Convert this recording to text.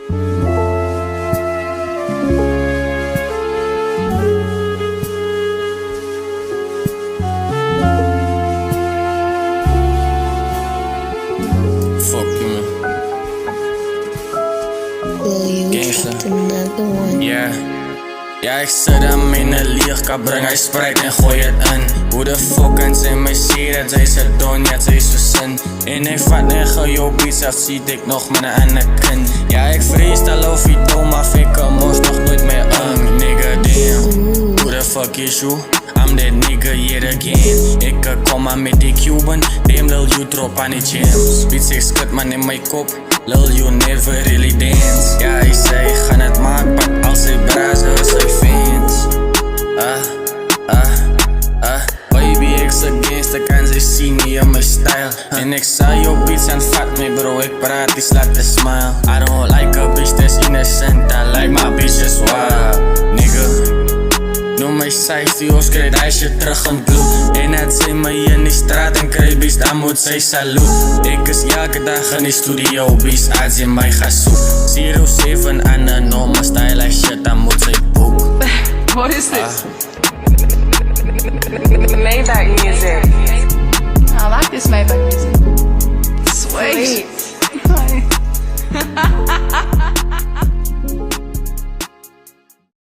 Ja, ik sit hem in een leegkap, bring hy Sprite en gooi het in. Hoe de fuck kan sy my sê dat sy se don, ja sy so sin. En ek vat net gauw jou beats af, siet ek nog met een ander kind. Ja, ek vrees dat loof jy dom af, ek kan mos nog nooit meer nigga, damn. Who the fuck is you? I'm that nigga yet again. Ek kom aan met die Cuban, damn lil you drop aan die jams. Beats ek skut man in my kop, lil you never really dance. Ja, hy sê, gaan het maak, but al sy braas is sy fans. Baby, ek's against, ek kan sy sien nie in my style. En ek sal jou beats aanvat my bro, ek praat die slaat te smile. I don't like a bitch that's innocent, I like my bitches wild, nigga. Noem my safety, ons kry die shit terug in bloed. En het sy my in die straat en kry bies, dan moet sy salute. Ek is elke dag in die studio, bies, as jy my ga soek. 07 aan een normal style, like shit, dan moet sy boek. What is this? Maybach music. I like this Maybach music.